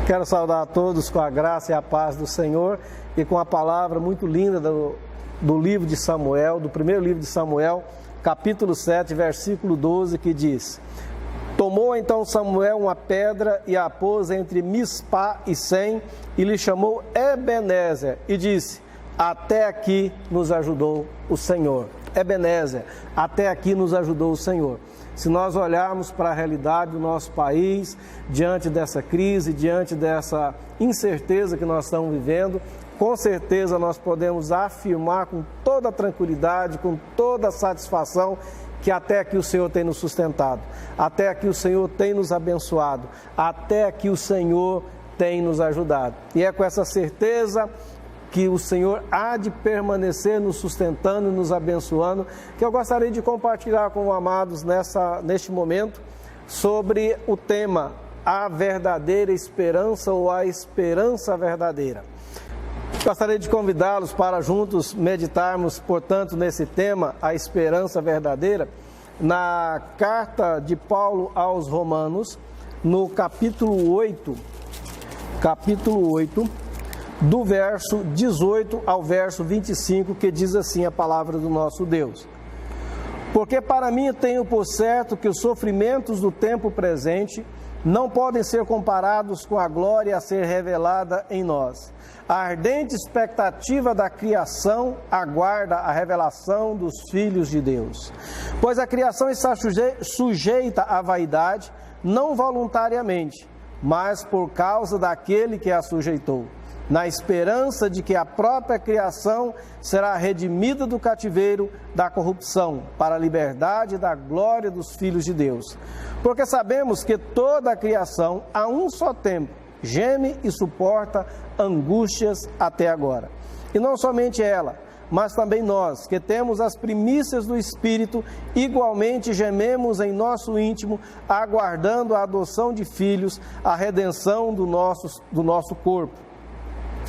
Quero saudar a todos com a graça e a paz do Senhor e com a palavra muito linda do livro de Samuel, do primeiro livro de Samuel, capítulo 7, versículo 12, que diz: Tomou então Samuel uma pedra e a pôs entre Mispá e Sem e lhe chamou Ebenezer e disse: Até aqui nos ajudou o Senhor. Ebenezer, até aqui nos ajudou o Senhor. Se nós olharmos para a realidade do nosso país, diante dessa crise, diante dessa incerteza que nós estamos vivendo, com certeza nós podemos afirmar com toda a tranquilidade, com toda a satisfação, que até aqui o Senhor tem nos sustentado, até aqui o Senhor tem nos abençoado, até aqui o Senhor tem nos ajudado. E é com essa certeza que o Senhor há de permanecer nos sustentando e nos abençoando, que eu gostaria de compartilhar com os amados neste momento sobre o tema a verdadeira esperança ou a esperança verdadeira. Gostaria de convidá-los para juntos meditarmos, portanto, nesse tema, a esperança verdadeira, na carta de Paulo aos Romanos, no capítulo 8, do verso 18 ao verso 25, que diz assim a palavra do nosso Deus: Porque para mim tenho por certo que os sofrimentos do tempo presente não podem ser comparados com a glória a ser revelada em nós. A ardente expectativa da criação aguarda a revelação dos filhos de Deus. Pois a criação está sujeita à vaidade, não voluntariamente, mas por causa daquele que a sujeitou, na esperança de que a própria criação será redimida do cativeiro da corrupção, para a liberdade da glória dos filhos de Deus. Porque sabemos que toda a criação, a um só tempo, geme e suporta angústias até agora. E não somente ela, mas também nós, que temos as primícias do Espírito, igualmente gememos em nosso íntimo, aguardando a adoção de filhos, a redenção do nosso corpo.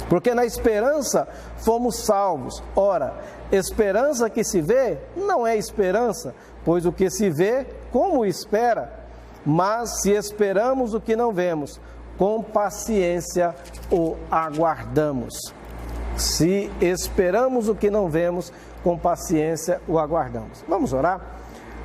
Porque na esperança fomos salvos. Ora, esperança que se vê não é esperança, pois o que se vê, como espera? Mas se esperamos o que não vemos, com paciência o aguardamos. Se esperamos o que não vemos, com paciência o aguardamos. Vamos orar?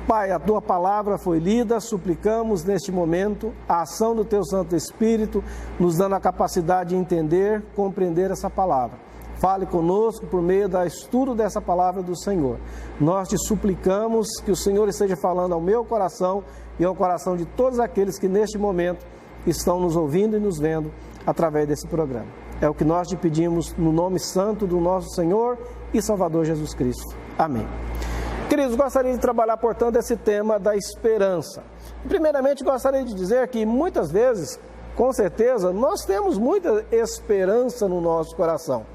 Pai, a Tua palavra foi lida, suplicamos neste momento a ação do Teu Santo Espírito, nos dando a capacidade de entender, compreender essa palavra. Fale conosco por meio do estudo dessa palavra do Senhor. Nós te suplicamos que o Senhor esteja falando ao meu coração e ao coração de todos aqueles que neste momento estão nos ouvindo e nos vendo através desse programa. É o que nós te pedimos no nome santo do nosso Senhor e Salvador Jesus Cristo. Amém. Queridos, gostaria de trabalhar, portanto, esse tema da esperança. Primeiramente, gostaria de dizer que muitas vezes, com certeza, nós temos muita esperança no nosso coração,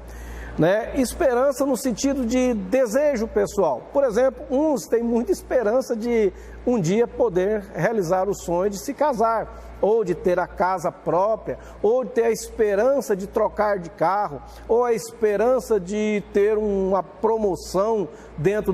né? Esperança no sentido de desejo pessoal. Por exemplo, uns têm muita esperança de um dia poder realizar o sonho de se casar, ou de ter a casa própria, ou de ter a esperança de trocar de carro, ou a esperança de ter uma promoção dentro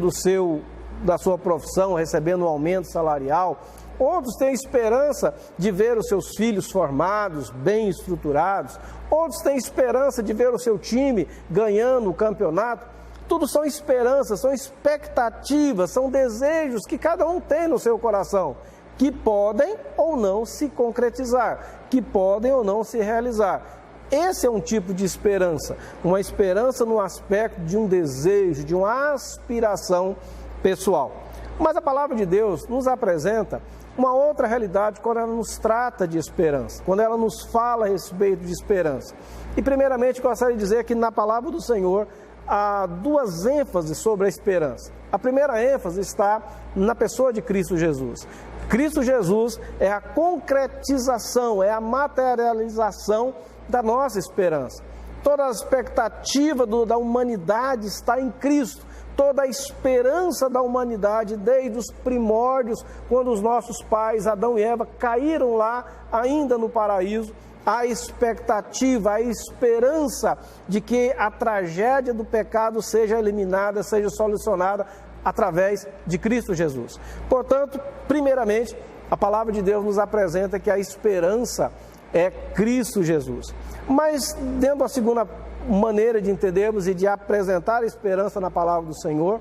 da sua profissão, recebendo um aumento salarial. Outros têm esperança de ver os seus filhos formados, bem estruturados. Outros têm esperança de ver o seu time ganhando o campeonato. Tudo são esperanças, são expectativas, são desejos que cada um tem no seu coração, que podem ou não se concretizar, que podem ou não se realizar. Esse é um tipo de esperança, uma esperança no aspecto de um desejo, de uma aspiração pessoal. Mas a palavra de Deus nos apresenta uma outra realidade quando ela nos trata de esperança, quando ela nos fala a respeito de esperança. E primeiramente gostaria de dizer que na palavra do Senhor há duas ênfases sobre a esperança. A primeira ênfase está na pessoa de Cristo Jesus. Cristo Jesus é a concretização, é a materialização da nossa esperança. Toda a expectativa da humanidade está em Cristo. Toda a esperança da humanidade, desde os primórdios, quando os nossos pais, Adão e Eva, caíram lá, ainda no paraíso, a expectativa, a esperança de que a tragédia do pecado seja eliminada, seja solucionada através de Cristo Jesus. Portanto, primeiramente, a palavra de Deus nos apresenta que a esperança é Cristo Jesus. Mas, dentro da segunda maneira de entendermos e de apresentar a esperança na palavra do Senhor,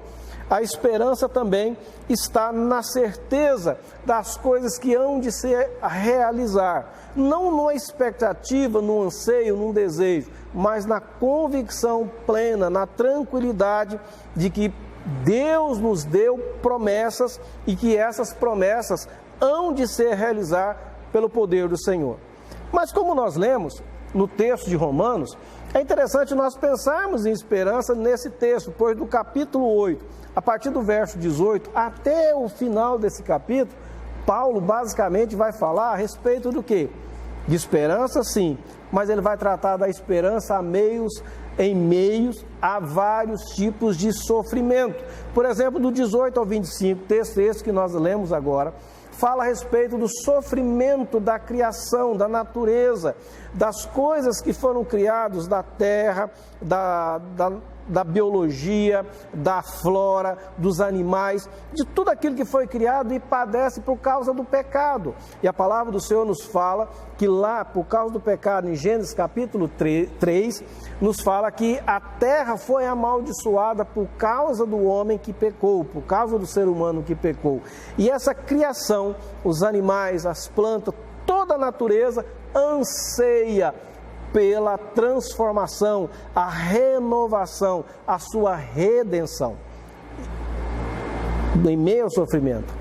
a esperança também está na certeza das coisas que hão de se realizar, não numa expectativa, num anseio, num desejo, mas na convicção plena, na tranquilidade de que Deus nos deu promessas e que essas promessas hão de se realizar pelo poder do Senhor. Mas como nós lemos no texto de Romanos, é interessante nós pensarmos em esperança nesse texto, pois do capítulo 8, a partir do verso 18 até o final desse capítulo, Paulo basicamente vai falar a respeito do quê? De esperança, sim, mas ele vai tratar da esperança em meios a vários tipos de sofrimento. Por exemplo, do 18 ao 25, texto esse que nós lemos agora, fala a respeito do sofrimento da criação, da natureza, das coisas que foram criadas da terra, da biologia, da flora, dos animais, de tudo aquilo que foi criado e padece por causa do pecado. E a palavra do Senhor nos fala que lá, por causa do pecado, em Gênesis capítulo 3, nos fala que a terra foi amaldiçoada por causa do homem que pecou, por causa do ser humano que pecou. E essa criação, os animais, as plantas, toda a natureza anseia pela transformação, a renovação, a sua redenção. Em meio ao sofrimento,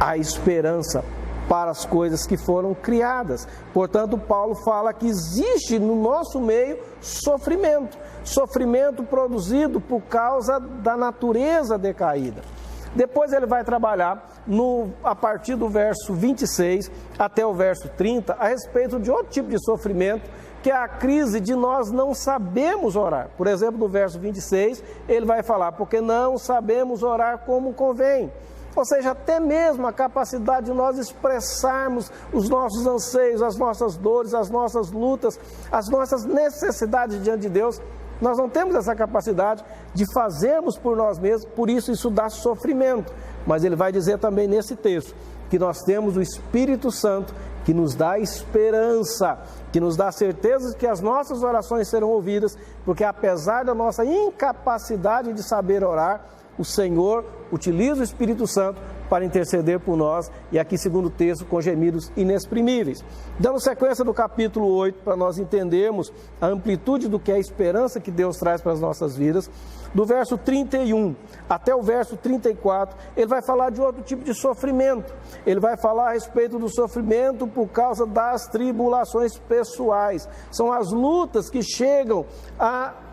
a esperança para as coisas que foram criadas. Portanto, Paulo fala que existe no nosso meio sofrimento, sofrimento produzido por causa da natureza decaída. Depois ele vai trabalhar a partir do verso 26 até o verso 30 a respeito de outro tipo de sofrimento, que é a crise de nós não sabemos orar. Por exemplo, no verso 26, ele vai falar, porque não sabemos orar como convém. Ou seja, até mesmo a capacidade de nós expressarmos os nossos anseios, as nossas dores, as nossas lutas, as nossas necessidades diante de Deus, nós não temos essa capacidade de fazermos por nós mesmos, por isso dá sofrimento. Mas ele vai dizer também nesse texto que nós temos o Espírito Santo que nos dá esperança, que nos dá certeza de que as nossas orações serão ouvidas, porque apesar da nossa incapacidade de saber orar, o Senhor utiliza o Espírito Santo para interceder por nós, e aqui segundo o texto, com gemidos inexprimíveis. Dando sequência do capítulo 8, para nós entendermos a amplitude do que é a esperança que Deus traz para as nossas vidas, do verso 31 até o verso 34, ele vai falar de outro tipo de sofrimento. Ele vai falar a respeito do sofrimento por causa das tribulações pessoais. São as lutas que chegam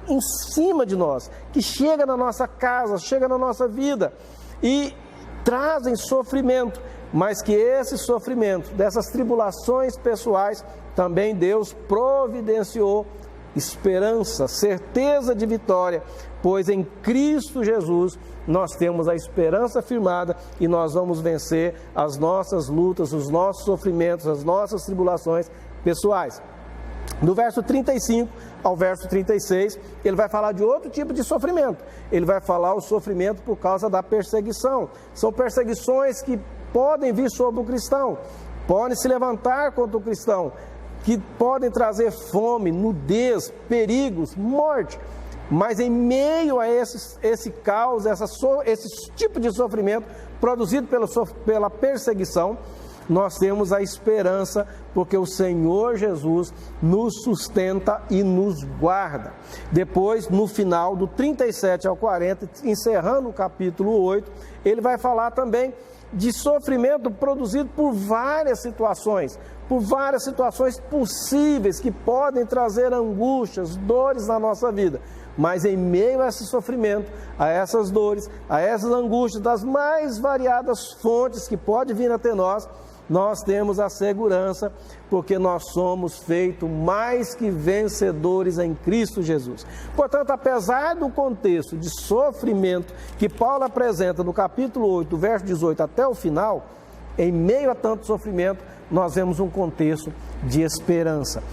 em cima de nós, que chegam na nossa casa, chegam na nossa vida e trazem sofrimento, mas que esse sofrimento, dessas tribulações pessoais, também Deus providenciou esperança, certeza de vitória, pois em Cristo Jesus nós temos a esperança firmada e nós vamos vencer as nossas lutas, os nossos sofrimentos, as nossas tribulações pessoais. Do verso 35 ao verso 36, ele vai falar de outro tipo de sofrimento. Ele vai falar o sofrimento por causa da perseguição. São perseguições que podem vir sobre o cristão, podem se levantar contra o cristão, que podem trazer fome, nudez, perigos, morte. Mas em meio a esse caos, esse tipo de sofrimento produzido pela perseguição, nós temos a esperança, porque o Senhor Jesus nos sustenta e nos guarda. Depois, no final, do 37 ao 40, encerrando o capítulo 8, ele vai falar também de sofrimento produzido por várias situações possíveis que podem trazer angústias, dores na nossa vida. Mas em meio a esse sofrimento, a essas dores, a essas angústias, das mais variadas fontes que podem vir até nós, nós temos a segurança, porque nós somos feitos mais que vencedores em Cristo Jesus. Portanto, apesar do contexto de sofrimento que Paulo apresenta no capítulo 8, do verso 18 até o final, em meio a tanto sofrimento, nós vemos um contexto de esperança.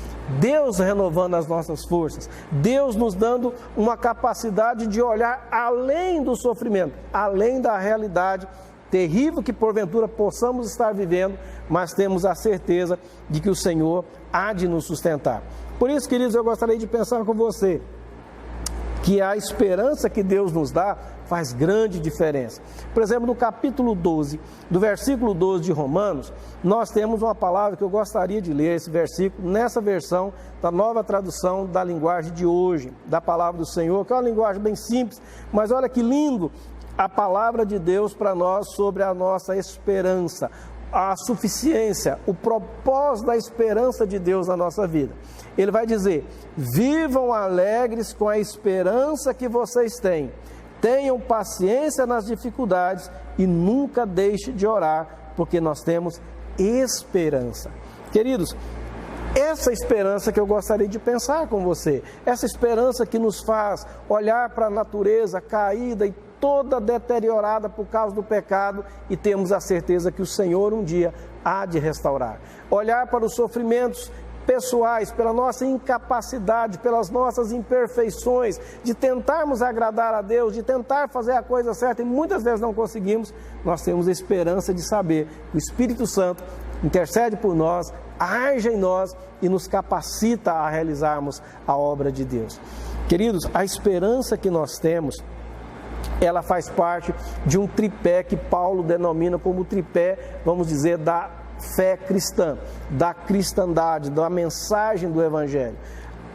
Deus renovando as nossas forças, Deus nos dando uma capacidade de olhar além do sofrimento, além da realidade terrível que porventura possamos estar vivendo, mas temos a certeza de que o Senhor há de nos sustentar. Por isso, queridos, eu gostaria de pensar com você que a esperança que Deus nos dá faz grande diferença. Por exemplo, no capítulo 12, do versículo 12 de Romanos, nós temos uma palavra que eu gostaria de ler, esse versículo, nessa versão da nova tradução da linguagem de hoje, da palavra do Senhor, que é uma linguagem bem simples, mas olha que lindo a palavra de Deus para nós sobre a nossa esperança, a suficiência, o propósito da esperança de Deus na nossa vida. Ele vai dizer: vivam alegres com a esperança que vocês têm, tenham paciência nas dificuldades e nunca deixe de orar, porque nós temos esperança. Queridos, essa esperança que eu gostaria de pensar com você, essa esperança que nos faz olhar para a natureza caída e toda deteriorada por causa do pecado e temos a certeza que o Senhor um dia há de restaurar. Olhar para os sofrimentos pessoais, pela nossa incapacidade, pelas nossas imperfeições, de tentarmos agradar a Deus, de tentar fazer a coisa certa e muitas vezes não conseguimos, nós temos a esperança de saber que o Espírito Santo intercede por nós, age em nós e nos capacita a realizarmos a obra de Deus. Queridos, a esperança que nós temos, ela faz parte de um tripé que Paulo denomina como tripé, vamos dizer, da fé cristã, da cristandade, da mensagem do Evangelho.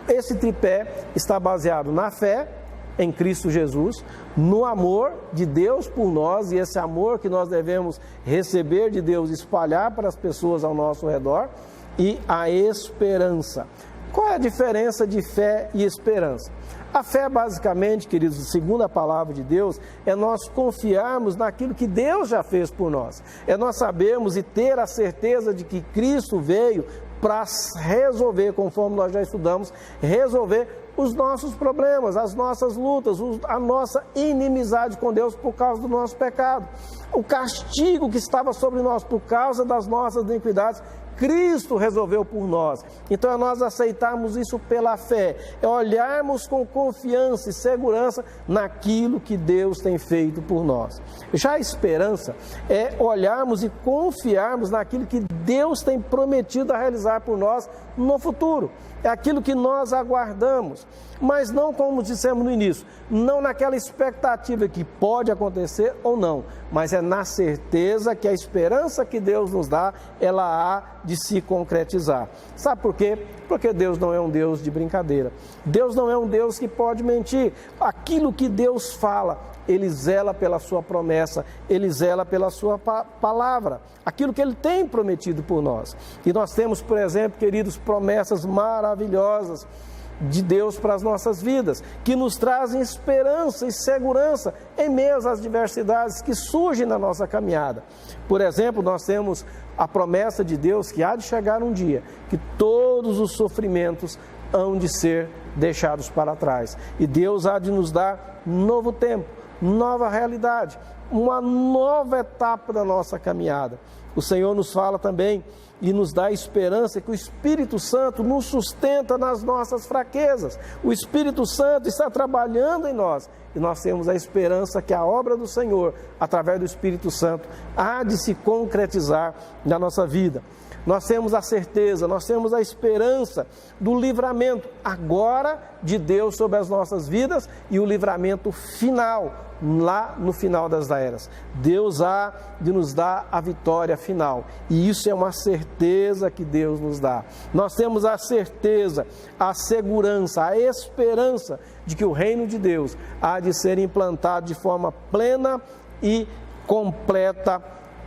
Esse tripé está baseado na fé em Cristo Jesus, no amor de Deus por nós, e esse amor que nós devemos receber de Deus, espalhar para as pessoas ao nosso redor, e a esperança. Qual é a diferença de fé e esperança? A fé, basicamente, queridos, segundo a palavra de Deus, é nós confiarmos naquilo que Deus já fez por nós. É nós sabermos e ter a certeza de que Cristo veio para resolver, conforme nós já estudamos, resolver os nossos problemas, as nossas lutas, a nossa inimizade com Deus por causa do nosso pecado. O castigo que estava sobre nós por causa das nossas iniquidades, Cristo resolveu por nós. Então é nós aceitarmos isso pela fé, é olharmos com confiança e segurança naquilo que Deus tem feito por nós. Já a esperança é olharmos e confiarmos naquilo que Deus tem prometido a realizar por nós no futuro. É aquilo que nós aguardamos, mas não como dissemos no início, não naquela expectativa que pode acontecer ou não, mas é na certeza que a esperança que Deus nos dá, ela há de se concretizar. Sabe por quê? Porque Deus não é um Deus de brincadeira. Deus não é um Deus que pode mentir. Aquilo que Deus fala, Ele zela pela sua promessa, Ele zela pela sua palavra, aquilo que Ele tem prometido por nós. E nós temos, por exemplo, queridos, promessas maravilhosas de Deus para as nossas vidas, que nos trazem esperança e segurança em meio às adversidades que surgem na nossa caminhada. Por exemplo, nós temos a promessa de Deus que há de chegar um dia que todos os sofrimentos hão de ser deixados para trás. E Deus há de nos dar novo tempo, nova realidade, uma nova etapa da nossa caminhada. O Senhor nos fala também e nos dá esperança que o Espírito Santo nos sustenta nas nossas fraquezas. O Espírito Santo está trabalhando em nós e nós temos a esperança que a obra do Senhor, através do Espírito Santo, há de se concretizar na nossa vida. Nós temos a certeza, nós temos a esperança do livramento agora de Deus sobre as nossas vidas e o livramento final, lá no final das eras. Deus há de nos dar a vitória final e isso é uma certeza que Deus nos dá. Nós temos a certeza, a segurança, a esperança de que o reino de Deus há de ser implantado de forma plena e completa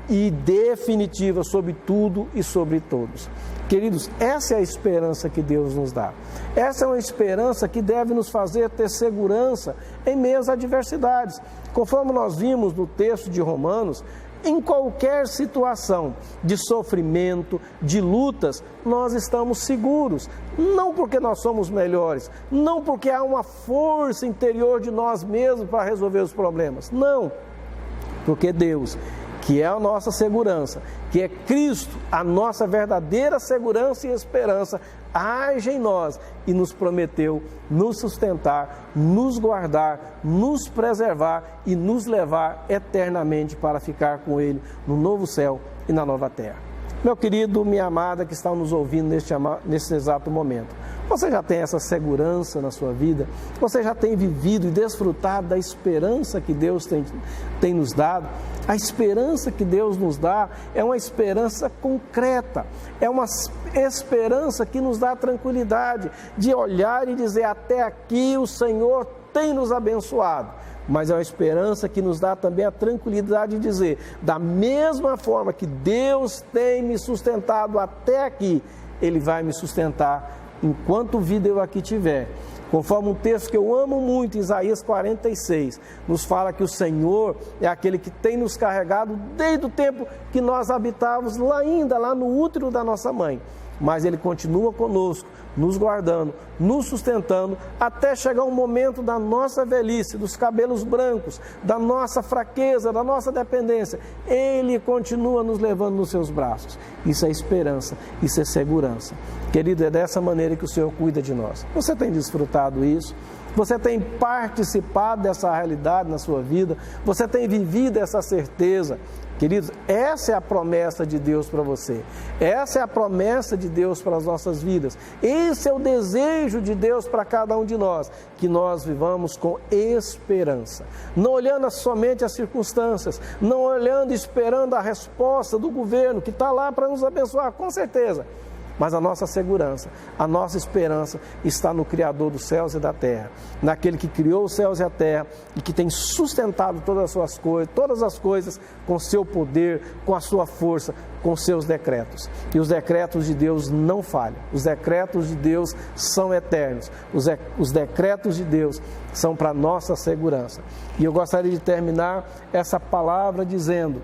e definitiva sobre tudo e sobre todos. Queridos, essa é a esperança que Deus nos dá. Essa é uma esperança que deve nos fazer ter segurança em meio às adversidades. Conforme nós vimos no texto de Romanos, em qualquer situação de sofrimento, de lutas, nós estamos seguros. Não porque nós somos melhores, não porque há uma força interior de nós mesmos para resolver os problemas. Não, porque Deus, que é a nossa segurança, que é Cristo, a nossa verdadeira segurança e esperança, age em nós e nos prometeu nos sustentar, nos guardar, nos preservar e nos levar eternamente para ficar com Ele no novo céu e na nova terra. Meu querido, minha amada que está nos ouvindo neste exato momento, você já tem essa segurança na sua vida? Você já tem vivido e desfrutado da esperança que Deus tem nos dado? A esperança que Deus nos dá é uma esperança concreta, é uma esperança que nos dá tranquilidade de olhar e dizer: até aqui o Senhor tem nos abençoado. Mas é uma esperança que nos dá também a tranquilidade de dizer: da mesma forma que Deus tem me sustentado até aqui, Ele vai me sustentar enquanto vida eu aqui tiver. Conforme um texto que eu amo muito, Isaías 46, nos fala que o Senhor é aquele que tem nos carregado desde o tempo que nós habitávamos lá no útero da nossa mãe. Mas Ele continua conosco, nos guardando, nos sustentando, até chegar um momento da nossa velhice, dos cabelos brancos, da nossa fraqueza, da nossa dependência. Ele continua nos levando nos seus braços. Isso é esperança, isso é segurança. Querido, é dessa maneira que o Senhor cuida de nós. Você tem desfrutado isso? Você tem participado dessa realidade na sua vida? Você tem vivido essa certeza? Queridos, essa é a promessa de Deus para você. Essa é a promessa de Deus para as nossas vidas. Esse é o desejo de Deus para cada um de nós, que nós vivamos com esperança. Não olhando somente as circunstâncias, não olhando e esperando a resposta do governo, que está lá para nos abençoar, com certeza. Mas a nossa segurança, a nossa esperança está no Criador dos céus e da terra, naquele que criou os céus e a terra e que tem sustentado todas as coisas com seu poder, com a sua força, com seus decretos. E os decretos de Deus não falham, os decretos de Deus são eternos, os decretos de Deus são para a nossa segurança. E eu gostaria de terminar essa palavra dizendo: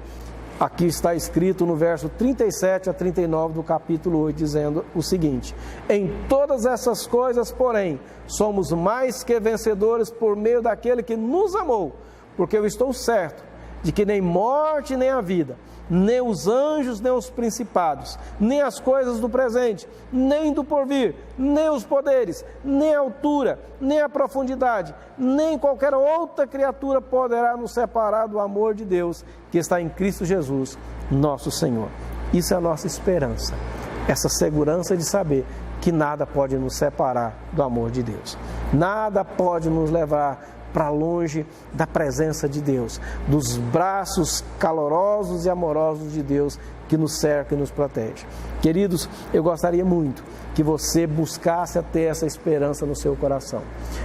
aqui está escrito no verso 37 a 39 do capítulo 8, dizendo o seguinte: em todas essas coisas, porém, somos mais que vencedores por meio daquele que nos amou, porque eu estou certo de que nem morte nem a vida, nem os anjos nem os principados, nem as coisas do presente, nem do porvir, nem os poderes, nem a altura, nem a profundidade, nem qualquer outra criatura poderá nos separar do amor de Deus que está em Cristo Jesus, nosso Senhor. Isso é a nossa esperança, essa segurança de saber que nada pode nos separar do amor de Deus, nada pode nos levar para longe da presença de Deus, dos braços calorosos e amorosos de Deus que nos cerca e nos protege. Queridos, eu gostaria muito que você buscasse ter essa esperança no seu coração,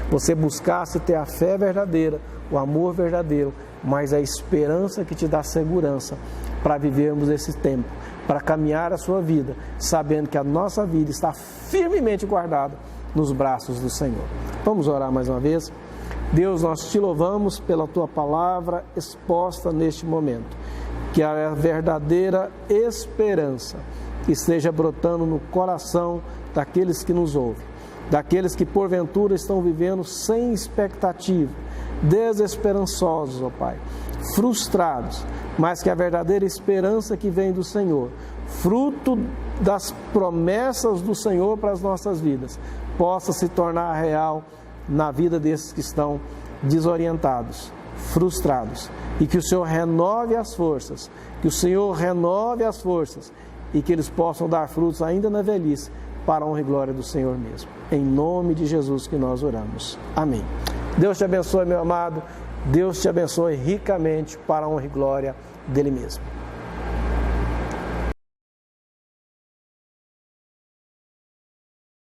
você buscasse ter a fé verdadeira, o amor verdadeiro, mas a esperança que te dá segurança para vivermos esse tempo, para caminhar a sua vida, sabendo que a nossa vida está firmemente guardada nos braços do Senhor. Vamos orar mais uma vez? Deus, nós te louvamos pela tua palavra exposta neste momento, que a verdadeira esperança esteja brotando no coração daqueles que nos ouvem, daqueles que porventura estão vivendo sem expectativa, desesperançosos, ó Pai, frustrados, mas que a verdadeira esperança que vem do Senhor, fruto das promessas do Senhor para as nossas vidas, possa se tornar real na vida desses que estão desorientados, frustrados, e que o Senhor renove as forças, e que eles possam dar frutos ainda na velhice, para a honra e glória do Senhor mesmo. Em nome de Jesus que nós oramos. Amém. Deus te abençoe, meu amado, Deus te abençoe ricamente para a honra e glória dele mesmo.